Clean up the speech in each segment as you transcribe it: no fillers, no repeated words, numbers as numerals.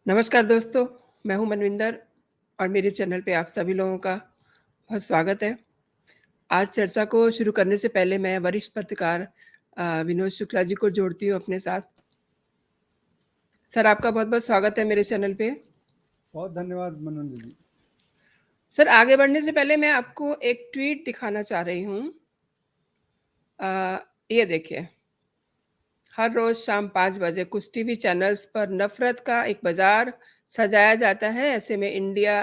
नमस्कार दोस्तों, मैं हूँ मनविंदर और मेरे चैनल पे आप सभी लोगों का बहुत स्वागत है। आज चर्चा को शुरू करने से पहले मैं वरिष्ठ पत्रकार विनोद शुक्ला जी को जोड़ती हूँ अपने साथ। सर, आपका बहुत-बहुत स्वागत है मेरे चैनल पे। बहुत धन्यवाद मनोज जी। सर, आगे बढ़ने से पहले मैं आपको एक ट्वीट दिखाना चाह रही हूँ। ये देखिए, हर रोज़ शाम 5 बजे कुछ टीवी चैनल्स पर नफ़रत का एक बाज़ार सजाया जाता है। ऐसे में इंडिया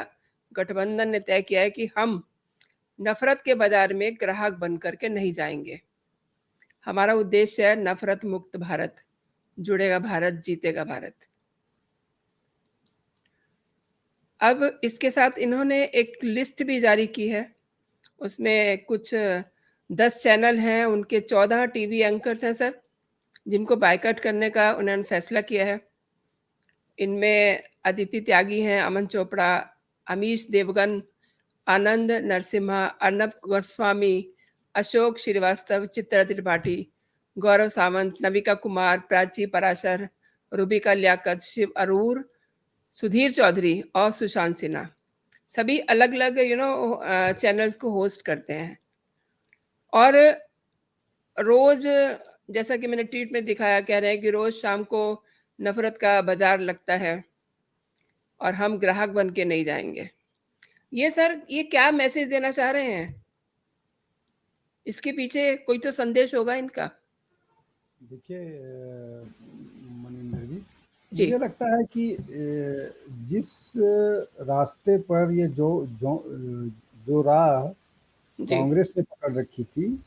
गठबंधन ने तय किया है कि हम नफ़रत के बाज़ार में ग्राहक बन कर के नहीं जाएँगे। हमारा उद्देश्य है नफ़रत मुक्त भारत, जुड़ेगा भारत, जीतेगा भारत। अब इसके साथ इन्होंने एक लिस्ट भी जारी की है। उसमें कुछ 10 चैनल हैं, उनके 14 टीवी एंकर्स हैं सर, जिनको बायकॉट करने का उन्होंने फैसला किया है। इनमें अदिति त्यागी हैं, अमन चोपड़ा, अमीश देवगन, आनंद नरसिम्हा, अर्नब गोस्वामी, अशोक श्रीवास्तव, चित्रा त्रिपाठी, गौरव सावंत, नविका कुमार, प्राची पराशर, रूबिका लियाकत, शिव अरूर, सुधीर चौधरी और सुशांत सिन्हा। सभी अलग-अलग चैनल्स को होस्ट करते हैं। और रोज़ जैसा कि मैंने ट्वीट में दिखाया, कह रहे हैं कि रोज़ शाम को नफ़रत का बाज़ार लगता है और हम ग्राहक बन के नहीं जाएँगे। ये सर, ये क्या मैसेज देना चाह रहे हैं? इसके पीछे कोई तो संदेश होगा इनका। देखिए मनिंदर जी, जी, मुझे लगता है कि जिस रास्ते पर ये जो जो जो राह जी। कांग्रेस ने पकड़ रखी थी,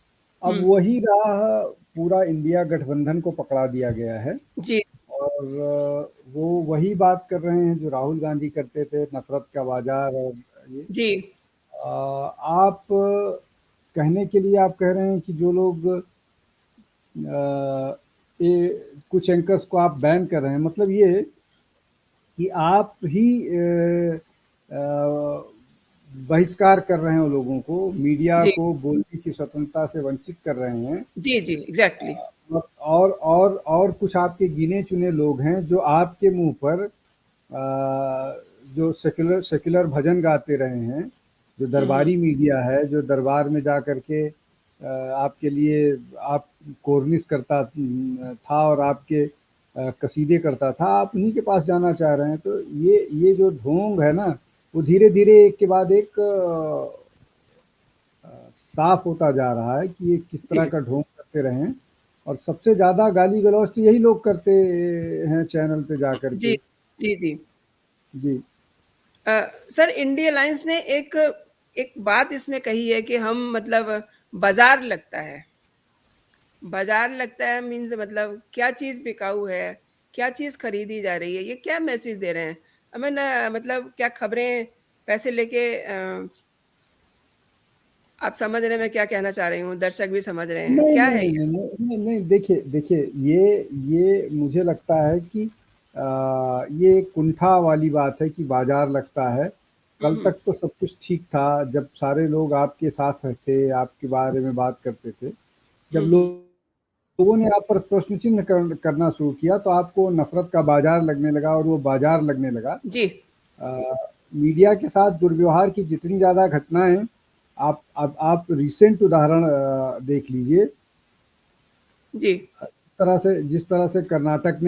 अब हुँ, वही राह पूरा इंडिया गठबंधन को पकड़ा दिया गया है। जी, और वो वही बात कर रहे हैं जो राहुल गांधी करते थे, नफरत का बाजार। और ये जी, आप कहने के लिए आप कह रहे हैं कि जो लोग ये कुछ एंकर्स को आप बैन कर रहे हैं, मतलब ये कि आप ही बहिष्कार कर रहे हैं उन लोगों को, मीडिया जी, को बोलने की स्वतंत्रता से वंचित कर रहे हैं। जी, जी, एग्ज़ैक्टली। और कुछ आपके गिने चुने लोग हैं जो आपके मुंह पर जो सेक्युलर सेक्युलर भजन गाते रहे हैं, जो हुँ, हुँ। दरबारी मीडिया है, जो दरबार में जा करके आपके लिए आप कोर्निश करता था और आपके कसीदे करता था, आप उन्हीं के पास जाना चाह रहे हैं। तो ये जो ढोंग है ना, वो धीरे-धीरे एक के बाद एक साफ होता जा रहा है कि ये किस जी, तरह का ढोंग करते रहे हैं। और सबसे ज़्यादा गाली-गलौच तो यही लोग करते हैं चैनल पे जा कर जी, के। जी, जी। जी। सर, इंडिया अलायंस ने एक एक बात इसमें कही है कि हम मतलब बाज़ार लगता है। बाज़ार लगता है मीन्स मतलब क्या चीज़ बिकाऊ है, क्या चीज़ खरीदी जा रही है, ये क्या मैसेज दे रहे हैं? हमें ना मतलब क्या खबरें पैसे लेके आप समझ रहे हैं मैं क्या कहना चाह रही हूँ, दर्शक भी समझ रहे हैं, नहीं, क्या नहीं, है ये? नहीं, नहीं, नहीं, नहीं, देखिए देखिए, ये मुझे लगता है कि ये कुंठा वाली बात है कि बाज़ार लगता है। हुँ, कल हुँ, तक तो सब कुछ ठीक था, जब सारे लोग आपके साथ थे, आपके बारे में बात करते थे। जब हुँ, हुँ। लोगों ने आप पर प्रश्न चिन्ह करना शुरू किया, तो आपको नफ़रत का बाज़ार लगने लगा और वो बाज़ार लगने लगा। जी, मीडिया के साथ दुर्व्यवहार की जितनी ज़्यादा घटनाएँ, आप रिसेंट उदाहरण देख लीजिए। जी, जिस तरह से कर्नाटक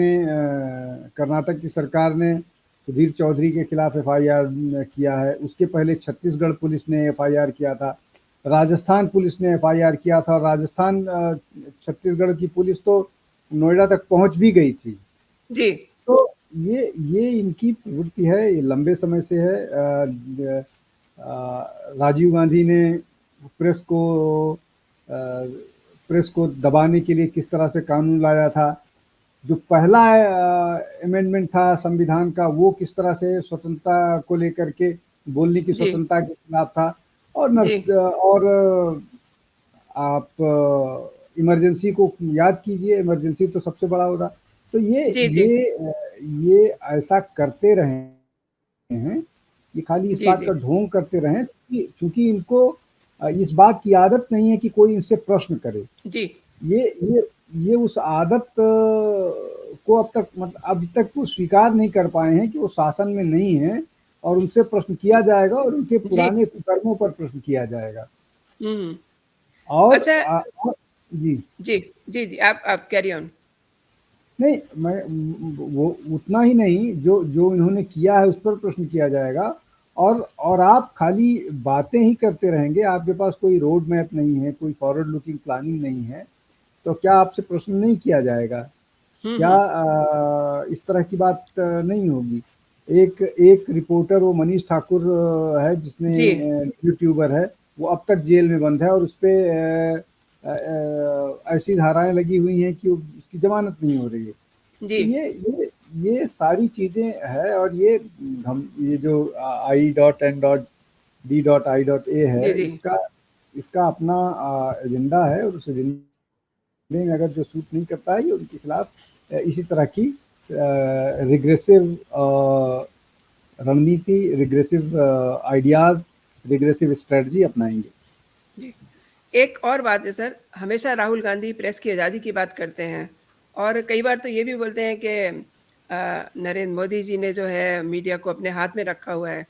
की सरकार ने सुधीर चौधरी के खिलाफ एफआईआर किया है, उसके पहले छत्तीसगढ़ पुलिस ने एफआईआर किया था, राजस्थान पुलिस ने एफआईआर किया था। और राजस्थान छत्तीसगढ़ की पुलिस तो नोएडा तक पहुंच भी गई थी। जी, तो ये इनकी प्रवृत्ति है, ये लंबे समय से है। राजीव गांधी ने प्रेस को अ, प्रेस को दबाने के लिए किस तरह से कानून लाया था। जो पहला अमेंडमेंट था संविधान का, वो किस तरह से स्वतंत्रता को लेकर के, बोलने की जी, स्वतंत्रता के खिलाफ था। और जी, आप इमरजेंसी को याद कीजिए, इमरजेंसी तो सबसे बड़ा हो रहा। तो जी, जी, ये ऐसा करते रहे हैं, ये खाली इस जी, बात जी, का ढोंग करते रहें कि चूँकि इनको इस बात की आदत नहीं है कि कोई इनसे प्रश्न करे। जी, ये ये ये उस आदत को अब तक वो स्वीकार नहीं कर पाए हैं कि वो शासन में नहीं है और उनसे प्रश्न किया जाएगा और उनके जी। पुराने कुकर्मों पर प्रश्न किया जाएगा। हुँ। और अच्छा। और जी। जी, जी, आप कैरी ऑन। नहीं, वो उतना ही नहीं, जो जो इन्होंने किया है उस पर प्रश्न किया जाएगा। और आप खाली बातें ही करते रहेंगे, आपके पास कोई रोड मैप नहीं है, कोई फॉरवर्ड लुकिंग प्लानिंग नहीं है, तो क्या आपसे प्रश्न नहीं किया जाएगा? हुँ, क्या हुँ। इस तरह की बात नहीं होगी? एक एक रिपोर्टर, वो मनीष ठाकुर है, जिसने जी, यूट्यूबर है, वो अब तक जेल में बंद है और उसपे ऐसी धाराएँ लगी हुई हैं कि उसकी ज़मानत नहीं हो रही है। जी। तो ये सारी चीज़ें हैं और ये जो I.N.D.I.A जी, है, जी। इसका अपना एजेंडा है और उस एजेंडे में अगर जो सूट नहीं करता है, ये उनके खिलाफ इसी तरह की रिग्रेसिव रणनीति, रिग्रेसिव आइडियाज़, रिग्रेसिव स्ट्रैटेजी अपनाएँगे। जी। एक और बात है सर, हमेशा राहुल गांधी प्रेस की आज़ादी की बात करते हैं और कई बार तो ये भी बोलते हैं कि नरेंद्र मोदी जी ने जो है मीडिया को अपने हाथ में रखा हुआ है।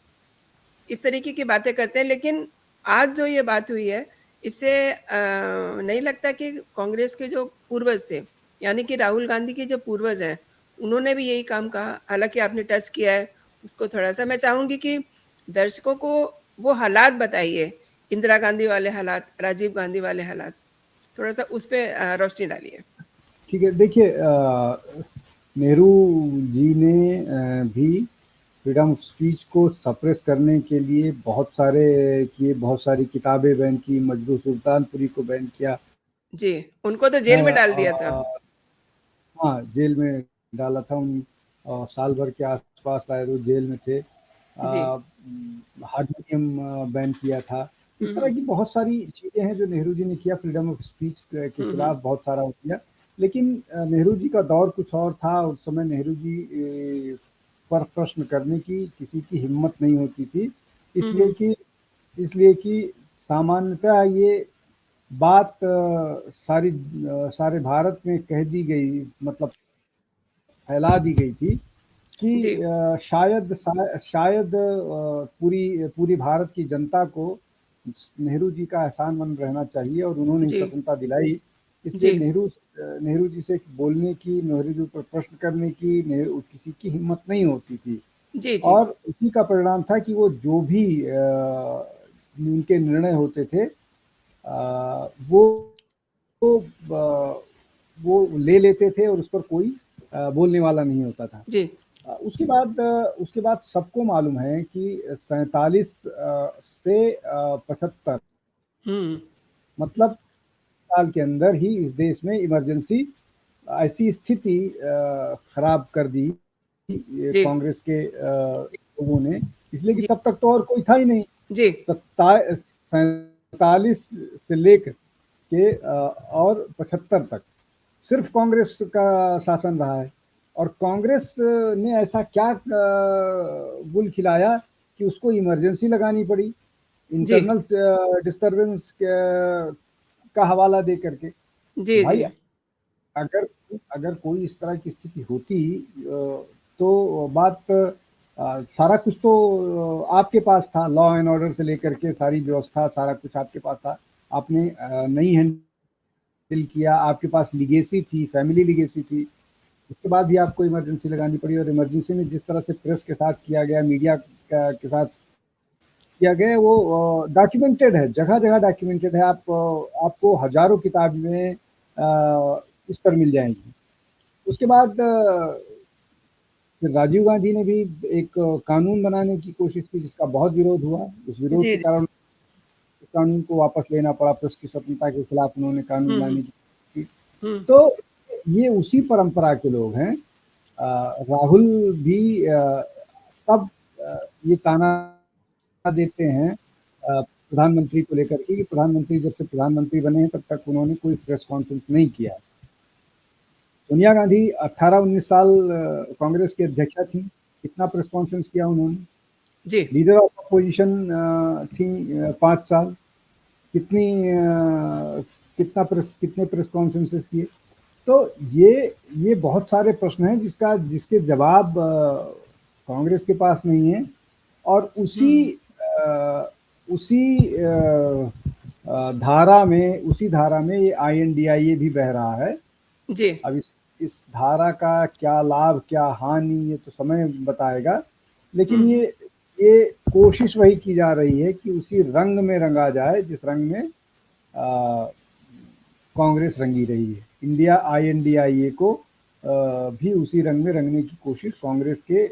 इस तरीके की बातें करते हैं, लेकिन आज जो ये बात हुई है, इससे नहीं लगता कि कांग्रेस के जो पूर्वज थे, यानी कि राहुल गांधी के जो पूर्वज हैं, उन्होंने भी यही काम कहा। हालाँकि आपने टच किया है उसको थोड़ा-सा, मैं चाहूँगी कि दर्शकों को वो हालात बताइए, इंदिरा गांधी वाले हालात, राजीव गांधी वाले हालात, थोड़ा-सा उस पे रोशनी डालिए। ठीक है, देखिए नेहरू जी ने भी फ्रीडम ऑफ स्पीच को सप्रेस करने के लिए बहुत सारे किए, बहुत सारी किताबें बैन की, मजरू सुल्तानपुरी को बैन किया जी, उनको तो जेल है। में डाल दिया था। हाँ, जेल में डाला था साल भर के आसपास शायद वो जेल में थे। जी। हारमोनियम बैन किया था। हुँ, इस तरह हुँ। की बहुत सारी चीज़ें हैं जो नेहरू जी ने किया, फ्रीडम ऑफ स्पीच के हुँ, हुँ। खिलाफ बहुत सारा वो किया। लेकिन नेहरू जी का दौर कुछ और था, उस समय नेहरू जी पर प्रश्न करने की किसी की हिम्मत नहीं होती थी। हुँ, इसलिए हुँ। कि इसलिए कि सामान्यतः ये बात सारे भारत में कह दी गई, मतलब फैला दी गई थी कि जी, शायद पूरी पूरी भारत की जनता को नेहरू जी का एहसानमंद रहना चाहिए और उन्होंने ही जी, स्वतंत्रता दिलाई। इसलिए जी। नेहरू जी से बोलने की, नेहरू जी पर प्रश्न करने की किसी की हिम्मत नहीं होती थी। जी, जी। और उसी का परिणाम था कि वो जो भी उनके निर्णय होते थे, वो अ, वो ले लेते थे और उस पर कोई बोलने वाला नहीं होता था। जी। उसके बाद सबको मालूम है कि 47 से 75, हुँ। मतलब साल के अंदर ही इस देश में इमरजेंसी ऐसी स्थिति खराब कर दी ये जी, कांग्रेस के लोगों ने, इसलिए कि जी, तब तक तो और कोई था ही नहीं। जी, 47 से लेकर के और 75 तक सिर्फ कांग्रेस का शासन रहा है और कांग्रेस ने ऐसा क्या गुल खिलाया कि उसको इमरजेंसी लगानी पड़ी, जी, इंटरनल डिस्टर्बेंस का हवाला दे करके। जी, भाई, जी। अगर अगर कोई इस तरह की स्थिति होती तो बात सारा कुछ तो आपके पास था, लॉ एंड ऑर्डर से लेकर के सारी व्यवस्था, सारा कुछ आपके पास था। आपने नहीं हैंडल किया, आपके पास लीगेसी थी, फैमिली लीगेसी थी। उसके बाद भी आपको इमरजेंसी लगानी पड़ी और इमरजेंसी में जिस तरह से प्रेस के साथ किया गया, मीडिया के साथ किया गया, वो डॉक्यूमेंटेड है, जगह-जगह डॉक्यूमेंटेड है। आपको हज़ारों किताबें इस पर मिल जाएँगी। उसके बाद फिर राजीव गांधी ने भी एक कानून बनाने की कोशिश की जिसका बहुत विरोध हुआ। उस विरोध जी, के जी। कारण उस कानून को वापस लेना पड़ा, प्रेस की स्वतंत्रता के खिलाफ उन्होंने कानून हुँ, हुँ, लाने की कोशिश की। हुँ। तो ये उसी परंपरा के लोग हैं। राहुल भी सब ये ताना देते हैं प्रधानमंत्री को लेकर के कि प्रधानमंत्री जब से प्रधानमंत्री बने हैं तब तक उन्होंने कोई प्रेस कॉन्फ्रेंस नहीं किया है। सोनिया गांधी 18-19 साल कांग्रेस की अध्यक्षा थी, कितना प्रेस कॉन्फ्रेंस किया उन्होंने? जी, लीडर ऑफ अपोजिशन थी 5 साल, कितनी कितने प्रेस कॉन्फ्रेंसेस किए? तो ये बहुत सारे प्रश्न हैं जिसके जवाब कांग्रेस के पास नहीं है, और उसी धारा में ये INDIA भी बह रहा है। जी। अब इस धारा का क्या लाभ क्या हानि ये तो समय बताएगा, लेकिन ये कोशिश वही की जा रही है कि उसी रंग में रंगा जाए जिस रंग में कांग्रेस रंगी रही है। INDIA को भी उसी रंग में रंगने की कोशिश कांग्रेस के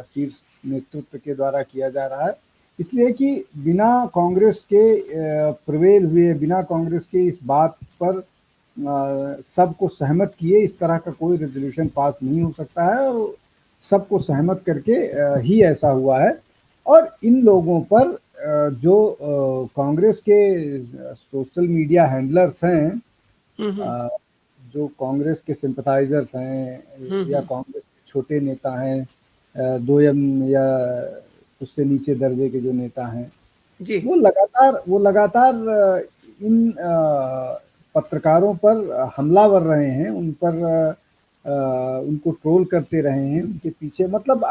शीर्ष नेतृत्व के द्वारा किया जा रहा है, इसलिए कि बिना कांग्रेस के प्रवेल हुए, बिना कांग्रेस के इस बात पर सबको सहमत किए इस तरह का कोई रेजोल्यूशन पास नहीं हो सकता है, और सबको सहमत करके ही ऐसा हुआ है। और इन लोगों पर जो कांग्रेस के सोशल मीडिया हैंडलर्स हैं, जो कांग्रेस के सिंपथाइजर्स हैं या कांग्रेस के छोटे नेता हैं, 2M या उससे नीचे दर्जे के जो नेता हैं, वो लगातार इन पत्रकारों पर हमलावर रहे हैं, उन पर उनको ट्रोल करते रहे हैं, उनके पीछे मतलब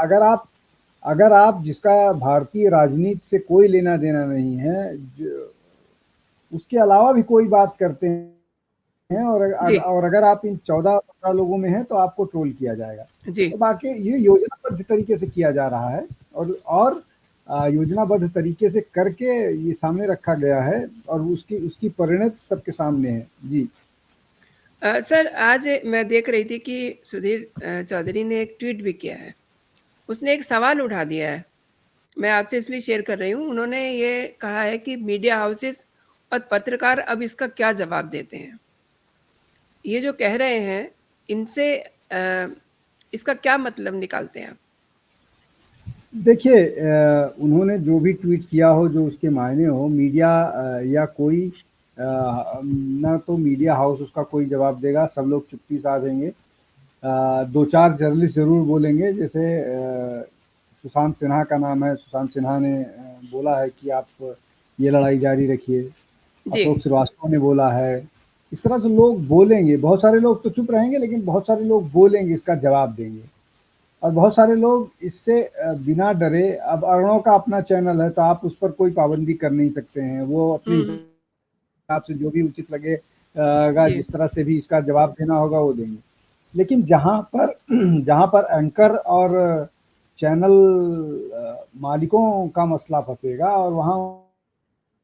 अगर आप जिसका भारतीय राजनीति से कोई लेना देना नहीं है, उसके अलावा भी कोई बात करते हैं और अगर आप इन 14-15 लोगों में हैं तो आपको ट्रोल किया जाएगा। तो बाकी ये योजनाबद्ध तरीके से किया जा रहा है, और योजनाबद्ध तरीके से करके ये सामने रखा गया है, और उसकी परिणत सबके सामने है। जी सर, आज मैं देख रही थी कि सुधीर चौधरी ने एक ट्वीट भी किया है। उसने एक सवाल उठा दिया है, मैं आपसे इसलिए शेयर कर रही हूँ। उन्होंने ये कहा है कि मीडिया हाउसेस और पत्रकार अब इसका क्या जवाब देते हैं। ये जो कह रहे हैं, इनसे इसका क्या मतलब निकालते हैं आप? देखिए, उन्होंने जो भी ट्वीट किया हो, जो उसके मायने हो, मीडिया या कोई ना तो मीडिया हाउस उसका कोई जवाब देगा, सब लोग चुप्पी साधेंगे। 2-4 जर्नलिस्ट जरूर बोलेंगे, जैसे सुशांत सिन्हा का नाम है, सुशांत सिन्हा ने बोला है कि आप ये लड़ाई जारी रखिए। अशोक श्रीवास्तव ने बोला है। इस तरह से लोग बोलेंगे, बहुत सारे लोग तो चुप रहेंगे, लेकिन बहुत सारे लोग बोलेंगे, इसका जवाब देंगे, और बहुत सारे लोग इससे बिना डरे, अब अर्णव का अपना चैनल है तो आप उस पर कोई पाबंदी कर नहीं सकते हैं, वो अपने हिसाब से जो भी उचित लगेगा, जिस तरह से भी इसका जवाब देना होगा वो देंगे। लेकिन जहां पर एंकर और चैनल मालिकों का मसला फंसेगा और वहां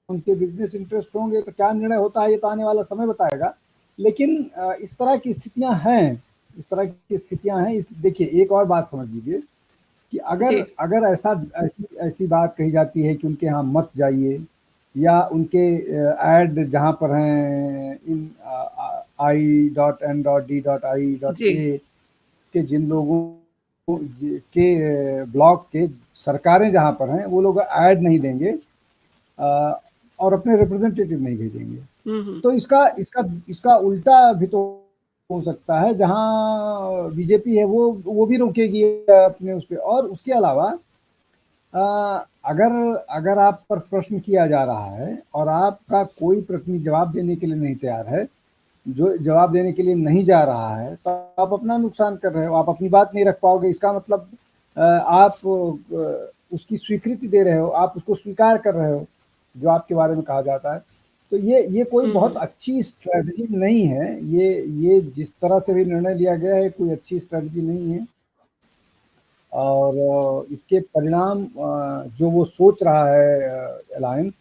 उनके बिजनेस इंटरेस्ट होंगे, तो क्या निर्णय होता है ये तो आने वाला समय बताएगा। लेकिन इस तरह की स्थितियां हैं। देखिए, एक और बात समझ लीजिए कि अगर ऐसी बात कही जाती है कि उनके यहाँ मत जाइए, या उनके ऐड जहाँ पर हैं इन i.n.d.i.a के जिन लोगों के ब्लॉक के सरकारें जहाँ पर हैं, वो लोग ऐड नहीं देंगे और अपने रिप्रेजेंटेटिव नहीं भेजेंगे, तो इसका उल्टा भी तो हो सकता है। जहां बीजेपी है वो भी रोकेगी अपने उस पे। और उसके अलावा अगर आप पर प्रश्न किया जा रहा है और आपका कोई प्रतिनिधि जवाब देने के लिए नहीं तैयार है, जो जवाब देने के लिए नहीं जा रहा है, तो आप अपना नुकसान कर रहे हो, आप अपनी बात नहीं रख पाओगे। इसका मतलब आप उसकी स्वीकृति दे रहे हो, आप उसको स्वीकार कर रहे हो जो आपके बारे में कहा जाता है। तो ये कोई बहुत अच्छी स्ट्रेटजी नहीं है। ये जिस तरह से भी निर्णय लिया गया है, कोई अच्छी स्ट्रेटजी नहीं है, और इसके परिणाम जो वो सोच रहा है अलायंस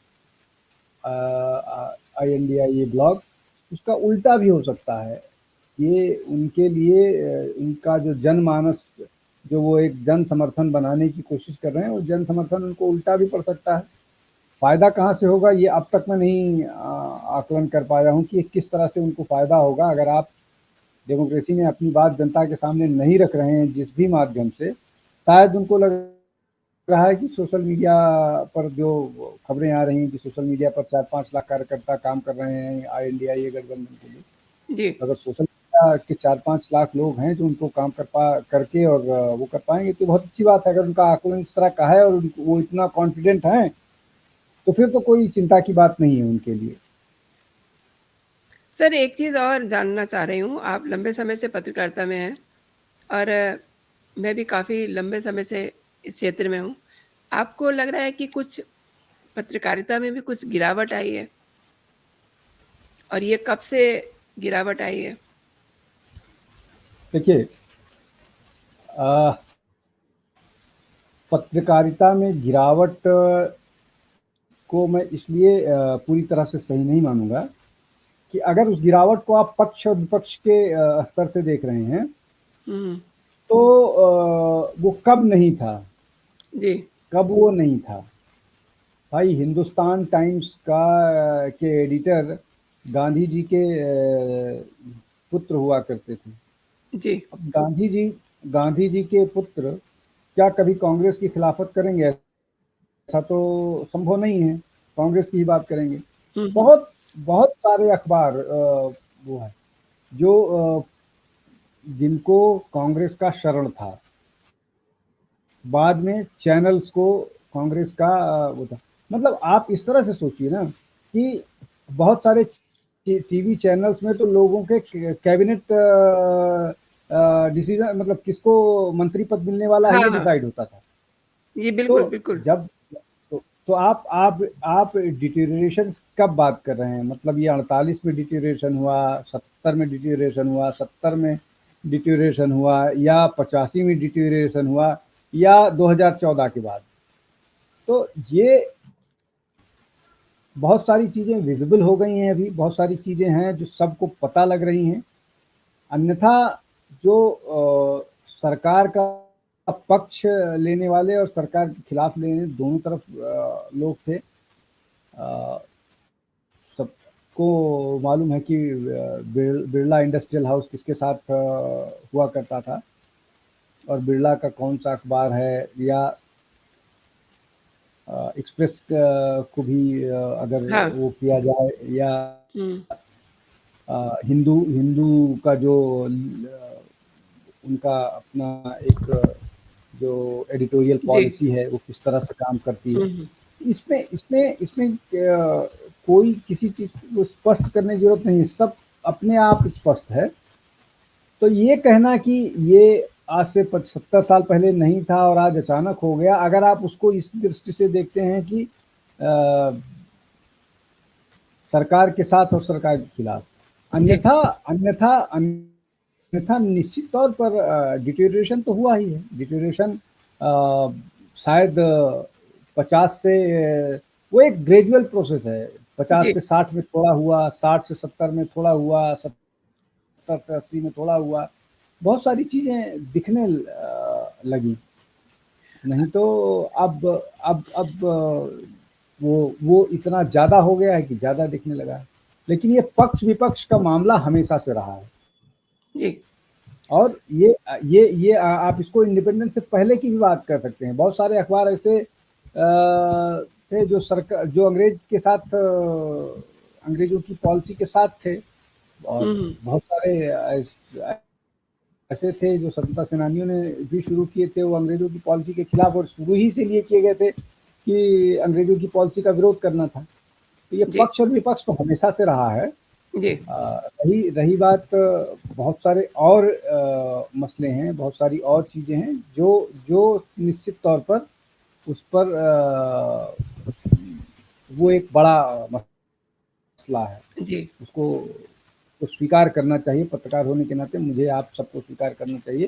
INDIA ब्लॉक, उसका उल्टा भी हो सकता है। ये उनके लिए उनका जो जनमानस, जो वो एक जन समर्थन बनाने की कोशिश कर रहे हैं, वो जन समर्थन उनको उल्टा भी पड़ सकता है। फ़ायदा कहाँ से होगा ये अब तक मैं नहीं आकलन कर पाया हूँ कि किस तरह से उनको फ़ायदा होगा। अगर आप डेमोक्रेसी में अपनी बात जनता के सामने नहीं रख रहे हैं जिस भी माध्यम से, शायद उनको लग रहा है कि सोशल मीडिया पर जो खबरें आ रही हैं कि सोशल मीडिया पर 4-5 लाख कार्यकर्ता काम कर रहे हैं INDIA गठबंधन के लिए। अगर सोशल मीडिया के 4-5 लाख लोग हैं जो उनको काम करके और वो कर पाएंगे तो बहुत अच्छी बात है। अगर उनका आकलन इस तरह का है और वो इतना कॉन्फिडेंट हैं, तो फिर तो कोई चिंता की बात नहीं है उनके लिए। सर एक चीज़ और जानना चाह रही हूँ, आप लंबे समय से पत्रकारिता में हैं और मैं भी काफ़ी लंबे समय से इस क्षेत्र में हूँ। आपको लग रहा है कि कुछ पत्रकारिता में भी कुछ गिरावट आई है? और ये कब से गिरावट आई है? देखिए, पत्रकारिता में गिरावट को मैं इसलिए पूरी तरह से सही नहीं मानूँगा कि अगर उस गिरावट को आप पक्ष और विपक्ष के स्तर से देख रहे हैं, हुँ, तो वो कब नहीं था, जी, कब वो नहीं था। भाई हिंदुस्तान टाइम्स के एडिटर गांधी जी के पुत्र हुआ करते थे। जी। अब गांधी जी के पुत्र क्या कभी कांग्रेस की खिलाफत करेंगे? ऐसा तो संभव नहीं है, कांग्रेस की ही बात करेंगे। हुँ, हुँ। बहुत बहुत सारे अखबार वो है जो जिनको कांग्रेस का शरण था, बाद में चैनल्स को कांग्रेस का वो था। मतलब आप इस तरह से सोचिए ना कि बहुत सारे टीवी चैनल्स में तो लोगों के कैबिनेट डिसीजन, मतलब किसको मंत्री पद मिलने वाला है हाँ, ये हाँ। डिसाइड होता था। जी, तो बिल्कुल, बिल्कुल। जब तो आप डिटेरियोरेशन कब बात कर रहे हैं? मतलब ये 48 में डिटेरियोरेशन हुआ, 70 में डिटेरियोरेशन हुआ, 70 में डिटेरियोरेशन हुआ, या 85 में डिटेरियोरेशन हुआ, या 2014 के बाद? तो ये बहुत सारी चीज़ें विज़िबल हो गई हैं, अभी बहुत सारी चीज़ें हैं जो सबको पता लग रही हैं। अन्यथा जो सरकार का पक्ष लेने वाले और सरकार के खिलाफ लेने, दोनों तरफ लोग थे। सबको मालूम है कि बिरला इंडस्ट्रियल हाउस किसके साथ हुआ करता था, और बिरला का कौन सा अखबार है, या एक्सप्रेस को भी अगर हाँ। वो किया जाए, या हुँ। हिंदू हिंदू का जो उनका अपना एक जो एडिटोरियल जी। पॉलिसी है वो किस तरह से काम करती है। हुँ, हुँ। इसमें इसमें इसमें कोई किसी चीज़ को स्पष्ट करने की ज़रूरत नहीं है, सब अपने आप स्पष्ट है। तो ये कहना कि ये आज से 70 साल पहले नहीं था और आज अचानक हो गया, अगर आप उसको इस दृष्टि से देखते हैं कि सरकार के साथ और सरकार के खिलाफ, जी। अन्यथा अन्यथा अन्यथा निश्चित तौर पर डिटेरियोरेशन तो हुआ ही है। डिटेरियोरेशन शायद 50 से वो एक ग्रेजुअल प्रोसेस है। 50 जी। से 60 में थोड़ा हुआ, 60 से 70 में थोड़ा हुआ, 70 से 80 में थोड़ा हुआ। बहुत सारी चीज़ें दिखने लगी। नहीं तो अब वो इतना ज़्यादा हो गया है कि ज़्यादा दिखने लगा है। लेकिन ये पक्ष-विपक्ष का मामला हमेशा से रहा है। जी। और ये आप इसको इंडिपेंडेंस से पहले की भी बात कर सकते हैं। बहुत सारे अखबार ऐसे थे जो अंग्रेज के साथ अंग्रेज़ों की पॉलिसी के साथ थे, और हुँ, हुँ। बहुत सारे ऐसे थे जो स्वतंत्रता सेनानियों ने भी शुरू किए थे, वो अंग्रेज़ों की पॉलिसी के खिलाफ, और शुरू ही से लिए किए गए थे कि अंग्रेज़ों की पॉलिसी का विरोध करना था। तो ये जी। पक्ष और विपक्ष तो हमेशा से रहा है। जी। रही रही बात, बहुत सारे और मसले हैं, बहुत सारी और चीज़ें हैं जो जो निश्चित तौर पर उस पर वो एक बड़ा मसला है। जी। उसको तो स्वीकार करना चाहिए, पत्रकार होने के नाते मुझे आप सबको स्वीकार करना चाहिए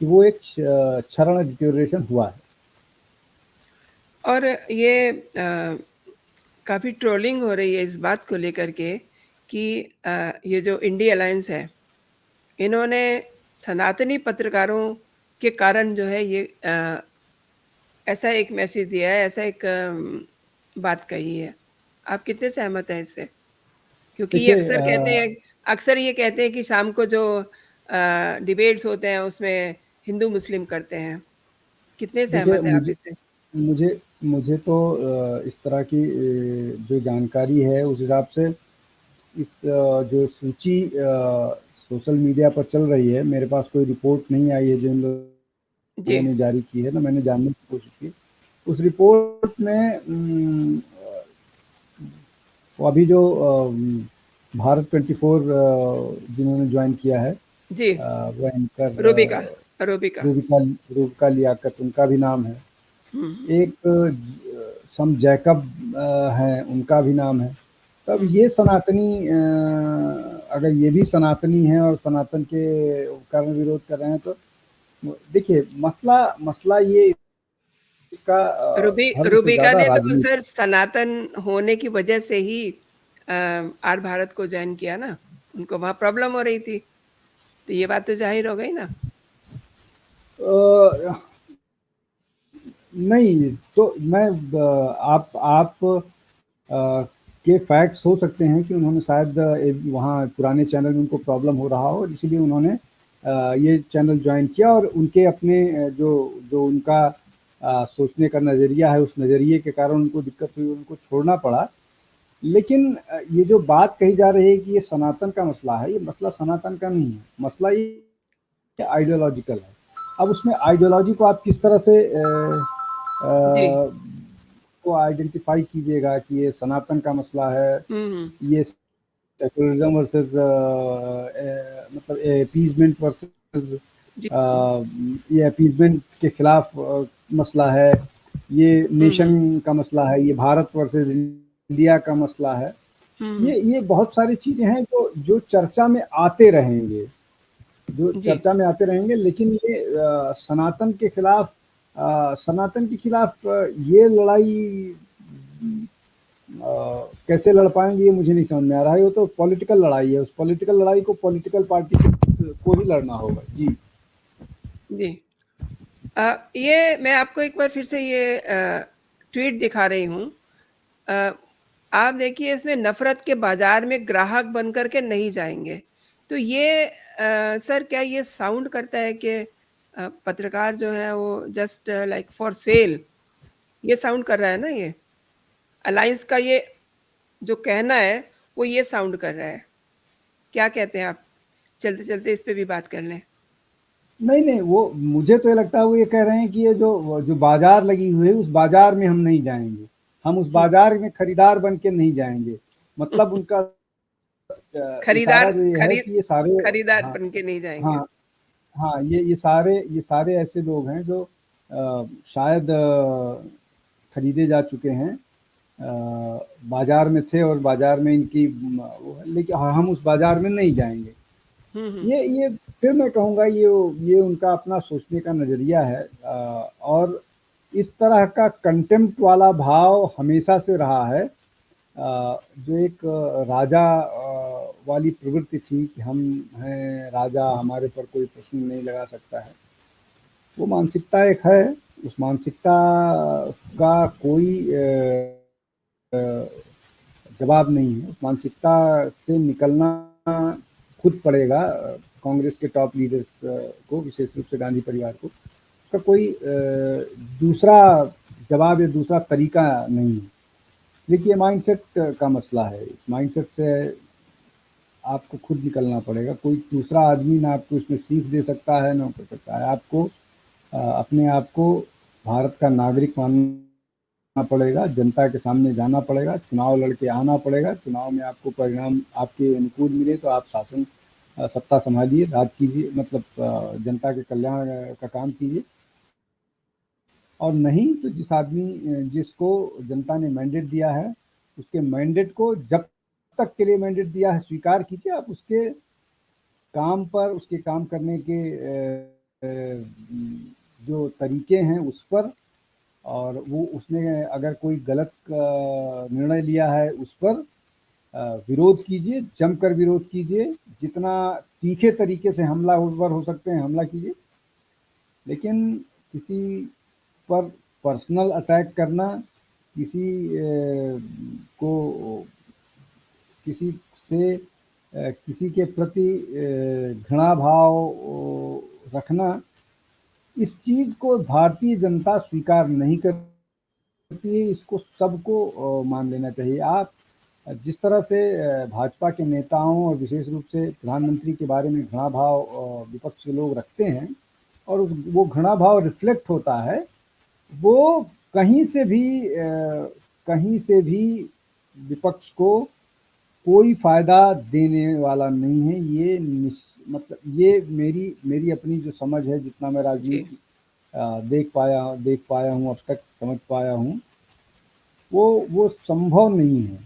कि वो एक क्षरण डिटेरियोरेशन हुआ है। और ये काफ़ी ट्रोलिंग हो रही है इस बात को लेकर के कि ये जो इंडी अलायंस है, इन्होंने सनातनी पत्रकारों के कारण जो है ये ऐसा एक मैसेज दिया है, ऐसा एक बात कही है। आप कितने सहमत हैं इससे? क्योंकि ये देखिए, अक्सर ये कहते हैं कि शाम को जो डिबेट्स होते हैं उसमें हिंदू-मुस्लिम करते हैं। कितने देखिए सहमत हैं आप मुझे इससे? मुझे मुझे तो इस तरह की जो जानकारी है उस हिसाब से इस जो सूची सोशल मीडिया पर चल रही है, मेरे पास कोई रिपोर्ट नहीं आई है जो इन जी। लोगों ने जारी की है, ना मैंने जानने की कोशिश की। उस रिपोर्ट में वो अभी जो भारत 24 जिन्होंने ज्वाइन किया है, जी, वो एंकर रूबिका, रूबिका। रूबिका रूबिका लियाकत, उनका भी नाम है। हुँ, एक सम जैकब हैं, उनका भी नाम है। तब हुँ, ये सनातनी अगर ये भी सनातनी हैं और सनातन के कारण विरोध कर रहे हैं, तो देखिए मसला मसला ये इसका धर्म से रूबिका ज़्यादा ने तो राजनीति। सर सनातन होने की वजह से ही आर भारत को जॉइन किया ना, उनको वहाँ प्रॉब्लम हो रही थी, तो ये बात तो ज़ाहिर हो गई ना। अ, नहीं, तो मैं आप के फैक्ट्स हो सकते हैं कि उन्होंने शायद वहाँ पुराने चैनल में उनको प्रॉब्लम हो रहा हो और इसीलिए उन्होंने ये चैनल ज्वाइन किया और उनके अपने जो जो उनका सोचने का नज़रिया है, उस नज़रिए के कारण उनको दिक्कत हुई, उनको छोड़ना पड़ा। लेकिन ये जो बात कही जा रही है कि ये सनातन का मसला है, ये मसला सनातन का नहीं है, मसला ये आइडियोलॉजिकल है। अब उसमें आइडियोलॉजी को आप किस तरह से जी। को आइडेंटिफाई कीजिएगा कि ये सनातन का मसला है, हुँ, हुँ। ये सेकुलरिज्म वर्सेस मतलब अपीजमेंट वर्सेस जी। ये अपीजमेंट के खिलाफ मसला है, ये हुँ, हुँ। नेशन का मसला है, ये भारत वर्सेस इंडिया का मसला है। हुँ, हुँ। ये बहुत सारी चीज़ें हैं जो जो चर्चा में आते रहेंगे, जो जी, चर्चा में आते रहेंगे, लेकिन ये सनातन के खिलाफ ये लड़ाई कैसे लड़ पाएंगे ये मुझे नहीं समझ में आ रहा है। वो तो पॉलिटिकल लड़ाई है, उस पॉलिटिकल लड़ाई को पॉलिटिकल पार्टी को ही लड़ना होगा। जी। जी। ये मैं आपको एक बार फिर से ये ट्वीट दिखा रही हूँ। अ, आप देखिए इसमें नफ़रत के बाज़ार में ग्राहक बन कर के नहीं जाएँगे। तो ये सर क्या ये साउंड करता है कि पत्रकार जो है वो जस्ट लाइक फॉर सेल ये साउंड कर रहा है ना ये? अलायंस का ये जो कहना है वो ये साउंड कर रहा है। क्या कहते हैं आप? चलते-चलते इस पे भी बात कर लें। नहीं नहीं, वो मुझे तो ये लगता है वो ये कह रहे हैं कि ये जो जो बाजार लगी हुई है उस बाजार में हम नहीं जाएंगे, हम उस हुँ। बाजार में खरीदार बन के नहीं जाएंगे। मतलब उनका इशारा खरीदार जो ये है खरीद कि ये सारे, खरीदार हाँ बन के नहीं जाएँगे। हाँ हाँ, ये सारे ऐसे लोग हैं जो शायद खरीदे जा चुके हैं, बाजार में थे और बाजार में इनकी लेकिन हम उस बाजार में नहीं जाएंगे। हुँ, हुँ। ये फिर मैं कहूँगा ये उनका अपना सोचने का नज़रिया है, और इस तरह का कंटेम्प्ट वाला भाव हमेशा से रहा है। जो एक राजा वाली प्रवृत्ति थी कि हम हैं राजा, हमारे पर कोई प्रश्न नहीं लगा सकता है, वो मानसिकता एक है। उस मानसिकता का कोई जवाब नहीं है। उस मानसिकता से निकलना खुद पड़ेगा कांग्रेस के टॉप लीडर्स को, विशेष रूप से गांधी परिवार को। उसका कोई दूसरा जवाब या दूसरा तरीका नहीं है। देखिए माइंडसेट का मसला है, इस माइंडसेट से आपको खुद निकलना पड़ेगा। कोई दूसरा आदमी ना आपको इसमें सीख दे सकता है, ना कर सकता है। आपको अपने आप को भारत का नागरिक मानना पड़ेगा, जनता के सामने जाना पड़ेगा, चुनाव लड़के आना पड़ेगा। चुनाव में आपको परिणाम आपके अनुकूल मिले तो आप शासन सत्ता संभालिए, राज कीजिए, मतलब जनता के कल्याण का काम कीजिए। और नहीं तो जिसको जनता ने मैंडेट दिया है, उसके मैंडेट को जब तक के लिए मैंडेट दिया है स्वीकार कीजिए। आप उसके काम पर, उसके काम करने के जो तरीके हैं उस पर, और वो उसने अगर कोई गलत निर्णय लिया है उस पर विरोध कीजिए, जमकर विरोध कीजिए। जितना तीखे तरीके से हमलावर हो सकते हैं हमला कीजिए, लेकिन किसी पर पर्सनल अटैक करना, किसी को किसी से किसी के प्रति घृणा भाव रखना, इस चीज़ को भारतीय जनता स्वीकार नहीं करती है। इसको सबको मान लेना चाहिए। आप जिस तरह से भाजपा के नेताओं और विशेष रूप से प्रधानमंत्री के बारे में घृणा भाव विपक्ष के लोग रखते हैं, और वो घृणा भाव रिफ्लेक्ट होता है, वो कहीं से भी विपक्ष को कोई फ़ायदा देने वाला नहीं है। ये मतलब ये मेरी अपनी जो समझ है, जितना मैं जी। राजनीति देख पाया हूँ, अब तक समझ पाया हूँ, वो संभव नहीं है।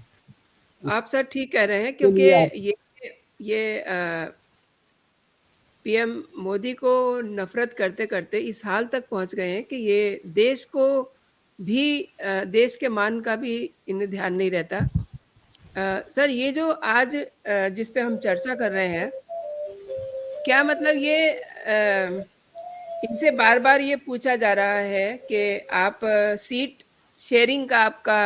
आप सर ठीक कह रहे हैं उसके क्योंकि लिए आप ये पीएम मोदी को नफ़रत करते-करते इस हाल तक पहुँच गए हैं कि ये देश को भी देश के मान का भी इन्हें ध्यान नहीं रहता। सर ये जो आज जिस पे हम चर्चा कर रहे हैं, क्या मतलब ये इनसे बार-बार ये पूछा जा रहा है कि आप सीट शेयरिंग का आपका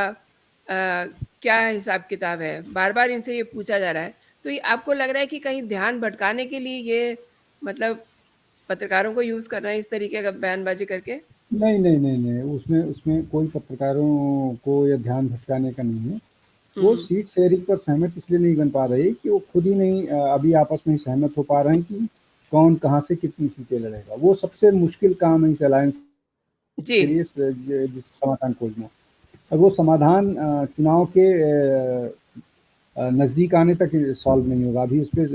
क्या हिसाब-किताब है? बार-बार इनसे ये पूछा जा रहा है। तो ये आपको लग रहा है कि कहीं ध्यान भटकाने के लिए ये मतलब पत्रकारों को यूज़ कर रहे हैं इस तरीके का बयानबाज़ी करके? नहीं, उसमें उसमें कोई पत्रकारों को या ध्यान भटकाने का नहीं है। वो हुँ, सीट शेयरिंग पर सहमत इसलिए नहीं बन पा रहे कि वो खुद ही नहीं अभी आपस में सहमत हो पा रहे हैं कि कौन कहाँ से कितनी सीटें लड़ेगा। वो सबसे मुश्किल काम है इस अलायंस जी। के लिए जिस समाधान खोजना। अब वो समाधान चुनाव के नज़दीक आने तक सॉल्व नहीं होगा। अभी उसपे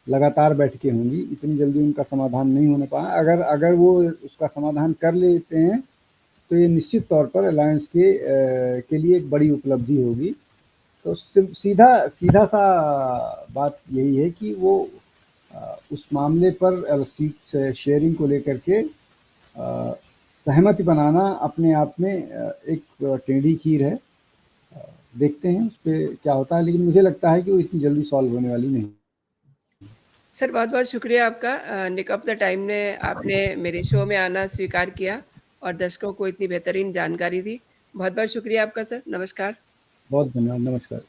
लगातार बैठकें होंगी, इतनी जल्दी उनका समाधान नहीं होने पाया। अगर अगर वो उसका समाधान कर लेते हैं, तो ये निश्चित तौर पर अलायंस के लिए एक बड़ी उपलब्धि होगी। तो सीधा-सा बात यही है कि वो उस मामले पर सीट शेयरिंग को लेकर के सहमति बनाना अपने आप में एक टेढ़ी खीर है। देखते हैं उसपे क्या होता है, लेकिन मुझे लगता है कि वो इतनी जल्दी सॉल्व होने वाली नहीं। सर बहुत-बहुत शुक्रिया आपका निक ऑफ द टाइम ने आपने मेरे शो में आना स्वीकार किया और दर्शकों को इतनी बेहतरीन जानकारी दी। बहुत-बहुत शुक्रिया आपका सर। नमस्कार। बहुत धन्यवाद, नमस्कार।